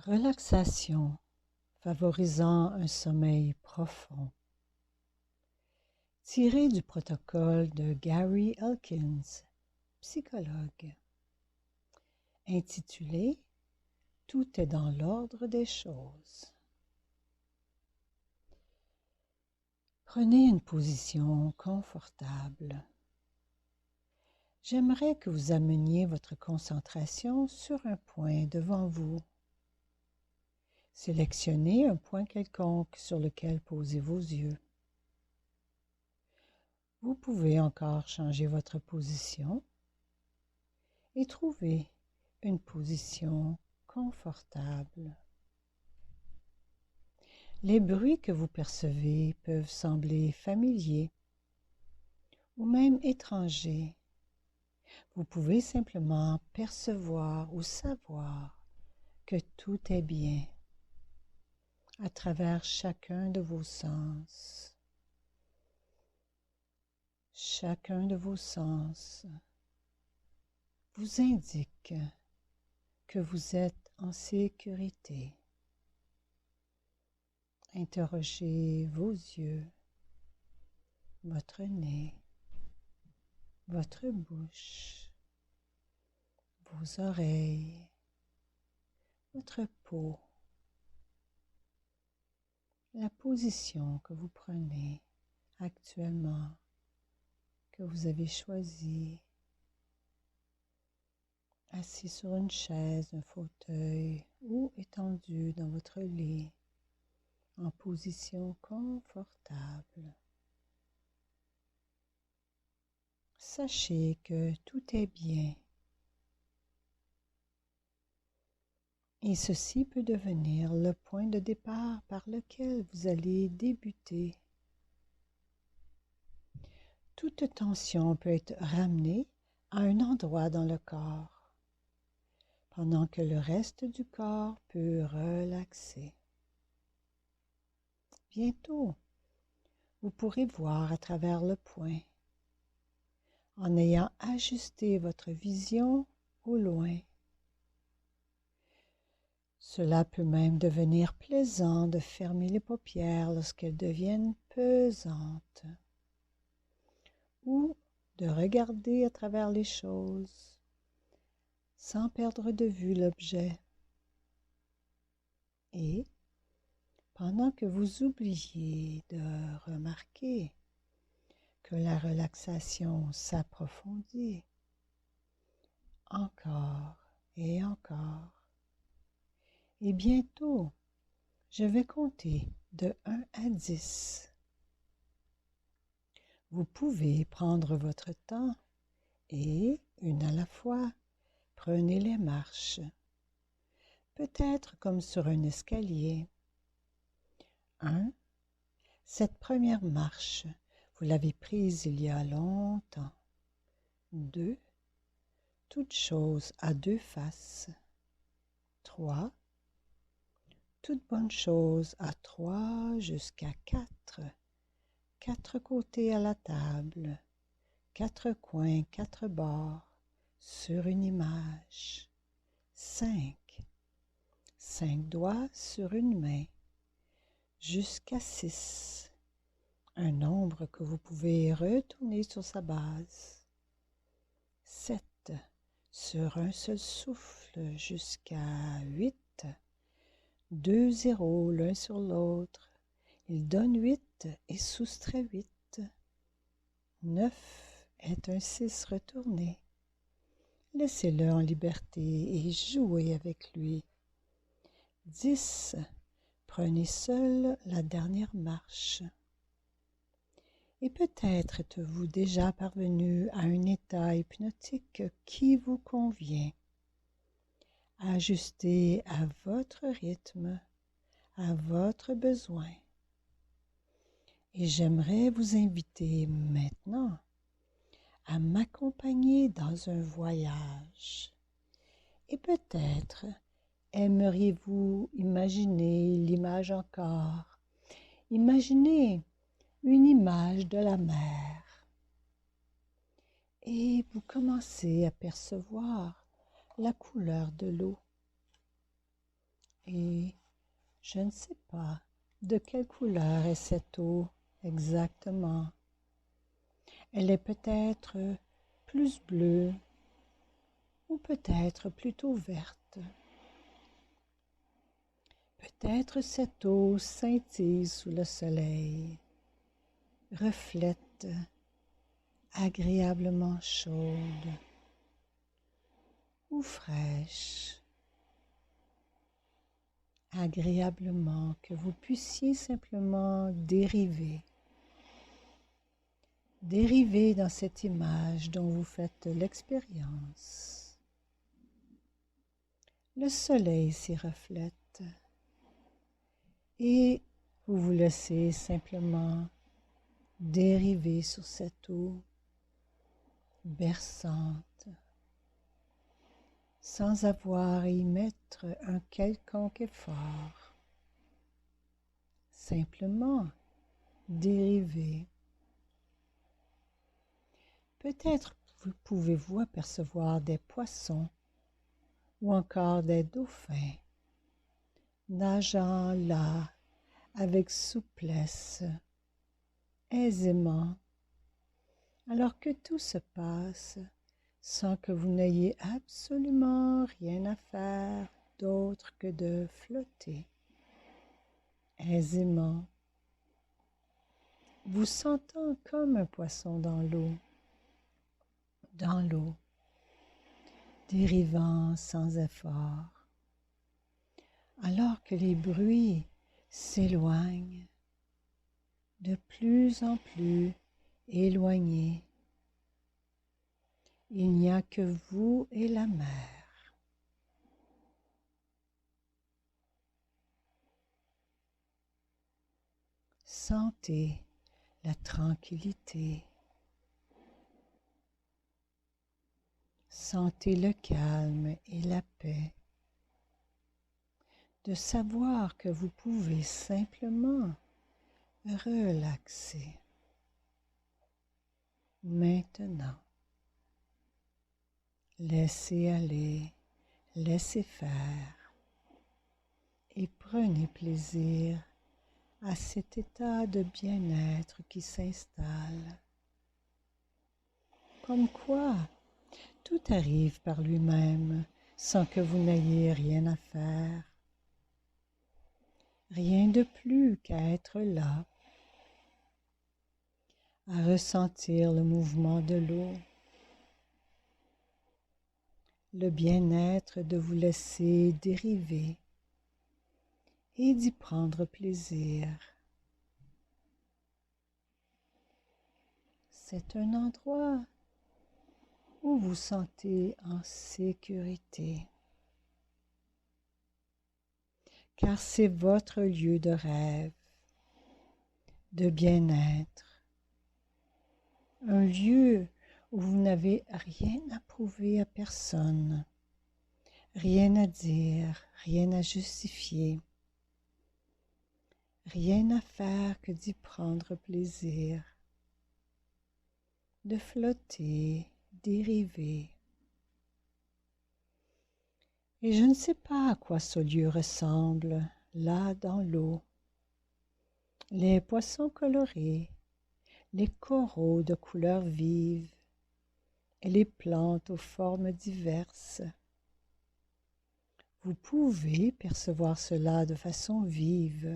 Relaxation favorisant un sommeil profond. Tiré du protocole de Gary Elkins, psychologue, intitulé « Tout est dans l'ordre des choses ». Prenez une position confortable. J'aimerais que vous ameniez votre concentration sur un point devant vous. Sélectionnez un point quelconque sur lequel poser vos yeux. Vous pouvez encore changer votre position et trouver une position confortable. Les bruits que vous percevez peuvent sembler familiers ou même étrangers. Vous pouvez simplement percevoir ou savoir que tout est bien à travers chacun de vos sens. Chacun de vos sens vous indique que vous êtes en sécurité. Interrogez vos yeux, votre nez, votre bouche, vos oreilles, votre peau, la position que vous prenez actuellement, que vous avez choisie, assis sur une chaise, un fauteuil ou étendu dans votre lit, en position confortable. Sachez que tout est bien et ceci peut devenir le point de départ par lequel vous allez débuter. Toute tension peut être ramenée à un endroit dans le corps, pendant que le reste du corps peut relaxer. Bientôt, vous pourrez voir à travers le point, en ayant ajusté votre vision au loin. Cela peut même devenir plaisant de fermer les paupières lorsqu'elles deviennent pesantes, ou de regarder à travers les choses sans perdre de vue l'objet. Et pendant que vous oubliez de remarquer que la relaxation s'approfondit encore et encore, et bientôt, je vais compter de 1 à 10. Vous pouvez prendre votre temps et, une à la fois, prenez les marches, peut-être comme sur un escalier. 1. Cette première marche, vous l'avez prise il y a longtemps. 2. Toute chose a deux faces. 3. Toute bonne chose a 3 jusqu'à 4. 4 côtés à la table, 4 coins, 4 bords, sur une image. 5. 5 doigts sur une main, jusqu'à 6. Un nombre que vous pouvez retourner sur sa base. 7. Sur un seul souffle, jusqu'à 8. 2 zéros l'un sur l'autre. Il donne 8 et soustrait 8. 9 est un 6 retourné. Laissez-le en liberté et jouez avec lui. 10. Prenez seul la dernière marche. Et peut-être êtes-vous déjà parvenu à un état hypnotique qui vous convient. Ajusté à votre rythme, à votre besoin. Et j'aimerais vous inviter maintenant à m'accompagner dans un voyage. Et peut-être aimeriez-vous imaginer l'image encore. Imaginez une image de la mer. Et vous commencez à percevoir la couleur de l'eau. Et je ne sais pas de quelle couleur est cette eau exactement. Elle est peut-être plus bleue ou peut-être plutôt verte. Peut-être cette eau scintille sous le soleil, reflète agréablement chaude ou fraîche, agréablement que vous puissiez simplement dériver dans cette image dont vous faites l'expérience. Le soleil s'y reflète et vous vous laissez simplement dériver sur cette eau berçante sans avoir à y mettre un quelconque effort. Simplement dériver. Peut-être pouvez-vous apercevoir des poissons ou encore des dauphins nageant là avec souplesse, aisément, alors que tout se passe sans que vous n'ayez absolument rien à faire d'autre que de flotter aisément, vous sentant comme un poisson dans l'eau, dérivant sans effort, alors que les bruits s'éloignent de plus en plus éloignés. Il n'y a que vous et la mer. Sentez la tranquillité. Sentez le calme et la paix. De savoir que vous pouvez simplement relaxer. Maintenant, laissez aller, laissez faire et prenez plaisir à cet état de bien-être qui s'installe. Comme quoi, tout arrive par lui-même sans que vous n'ayez rien à faire. Rien de plus qu'à être là, à ressentir le mouvement de l'eau, le bien-être de vous laisser dériver et d'y prendre plaisir. C'est un endroit où vous sentez en sécurité, car c'est votre lieu de rêve, de bien-être, un lieu où vous n'avez rien à prouver à personne, rien à dire, rien à justifier, rien à faire que d'y prendre plaisir, de flotter, dériver. Et je ne sais pas à quoi ce lieu ressemble, là dans l'eau. Les poissons colorés, les coraux de couleurs vives et les plantes aux formes diverses. Vous pouvez percevoir cela de façon vive,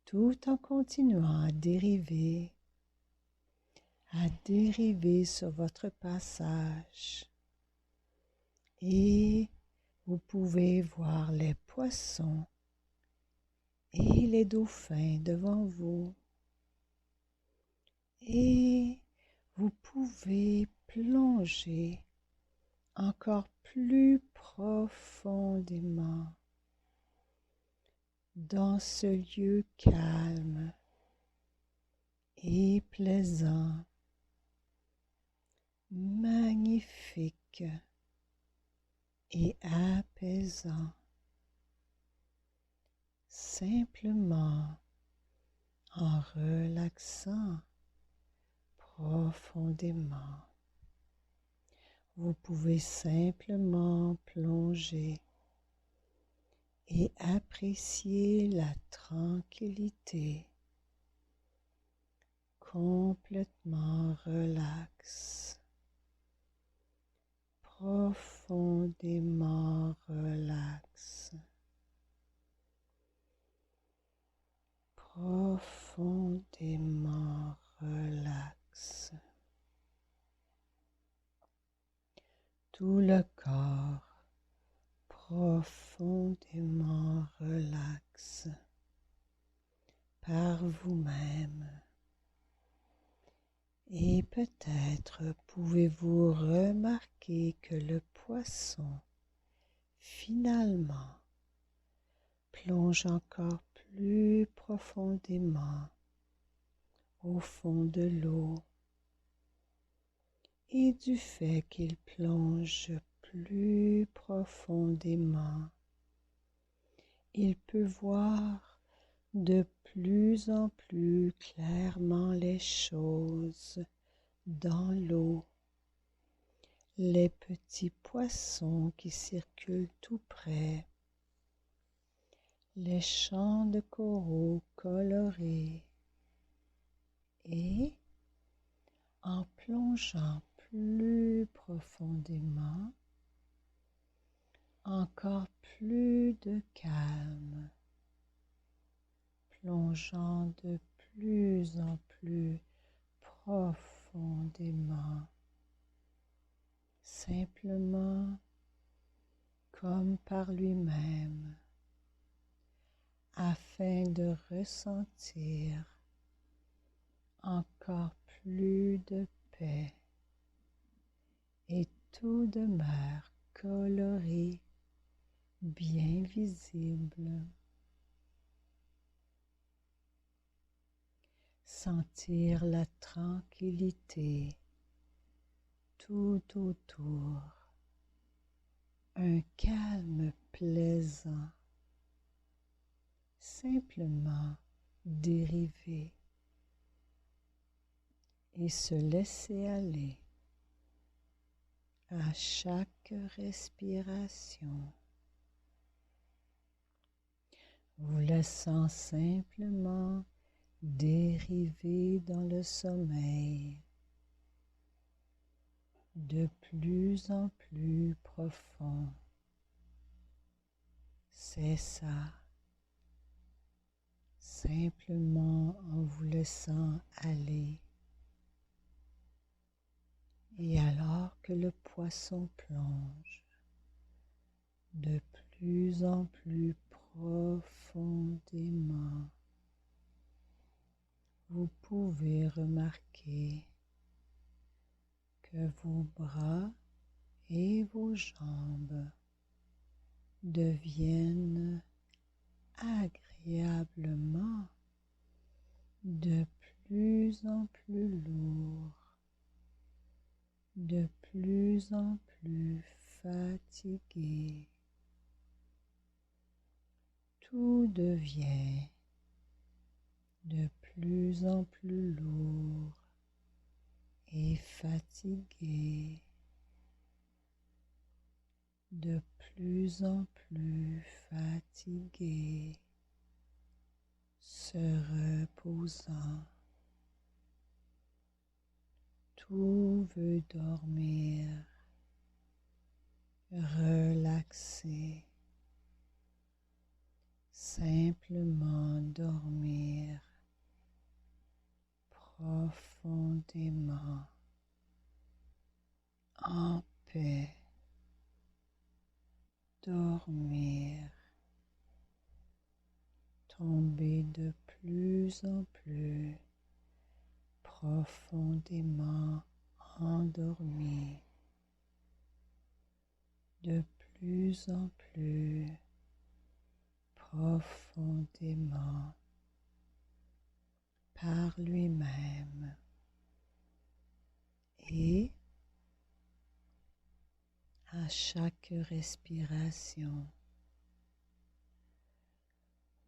tout en continuant à dériver sur votre passage. Et vous pouvez voir les poissons et les dauphins devant vous. Et vous pouvez plonger encore plus profondément dans ce lieu calme et plaisant, magnifique et apaisant, simplement en relaxant profondément. Vous pouvez simplement plonger et appréciez la tranquillité, complètement relax, profondément relax, profondément relax. Tout le corps profondément relax par vous-même. Et peut-être pouvez-vous remarquer que le poisson, finalement, plonge encore plus profondément au fond de l'eau. Et du fait qu'il plonge plus profondément, il peut voir de plus en plus clairement les choses dans l'eau, les petits poissons qui circulent tout près, les champs de coraux colorés, et en plongeant plus profondément, encore plus de calme, plongeant de plus en plus profondément, simplement comme par lui-même, afin de ressentir encore plus de paix, et tout demeure coloré, bien visible. Sentir la tranquillité tout autour, un calme plaisant, simplement dériver et se laisser aller à chaque respiration, vous laissant simplement dériver dans le sommeil de plus en plus profond. C'est ça, simplement en vous laissant aller. Et alors que le poisson plonge de plus en plus profondément, vous pouvez remarquer que vos bras et vos jambes deviennent agréablement de plus en plus lourds, de plus en plus fatigués. Tout devient de plus en plus lourd et fatigué, de plus en plus fatigué, se reposant. Tout veut dormir, relaxer, simplement dormir profondément, en paix, dormir, tomber de plus en plus profondément endormi, de plus en plus profondément par lui-même. Et à chaque respiration,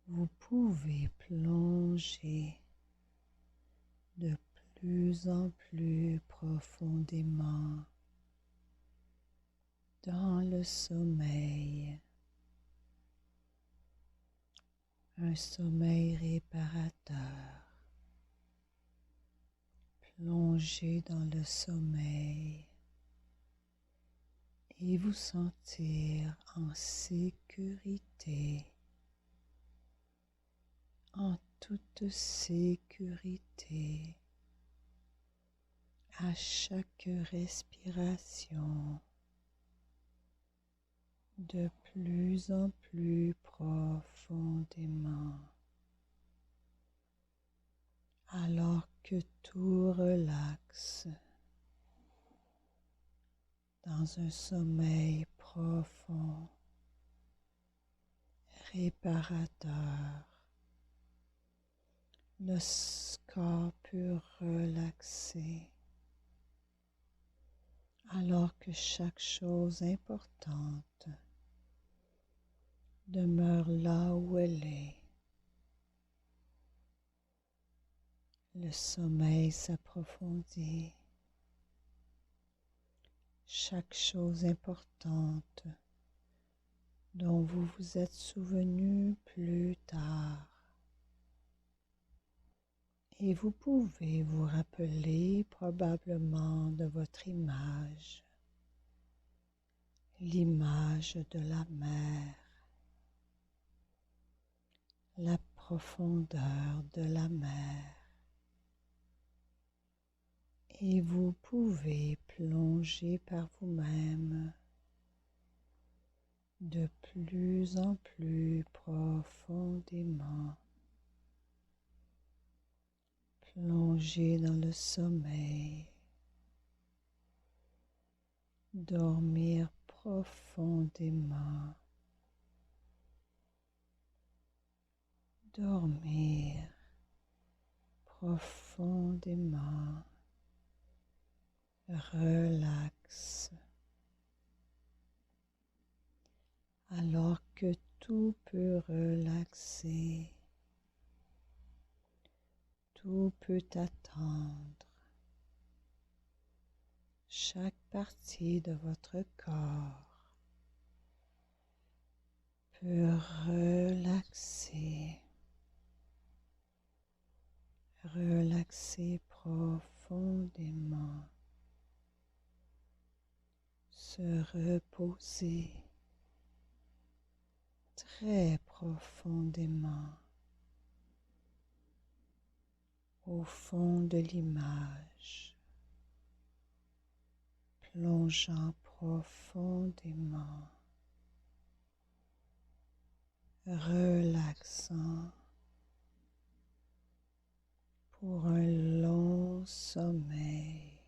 vous pouvez plonger de plus en plus profondément dans le sommeil, un sommeil réparateur. Plongez dans le sommeil et vous sentir en sécurité, en toute sécurité, à chaque respiration, de plus en plus profondément, alors que tout relaxe dans un sommeil profond, réparateur. Le corps peut relaxer alors que chaque chose importante demeure là où elle est. Le sommeil s'approfondit. Chaque chose importante dont vous vous êtes souvenu plus tard. Et vous pouvez vous rappeler probablement de votre image, l'image de la mer, la profondeur de la mer. Et vous pouvez plonger par vous-même de plus en plus profondément. Plongez dans le sommeil, dormir profondément, dormir profondément, relax, alors que tout peut relaxer. Tout peut attendre. Chaque partie de votre corps peut relaxer, relaxer profondément, se reposer très profondément au fond de l'image, plongeant profondément, relaxant pour un long sommeil,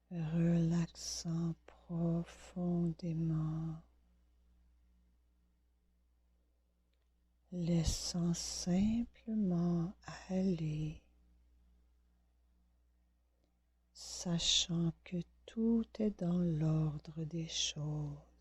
relaxant profondément, laissant simplement aller, sachant que tout est dans l'ordre des choses.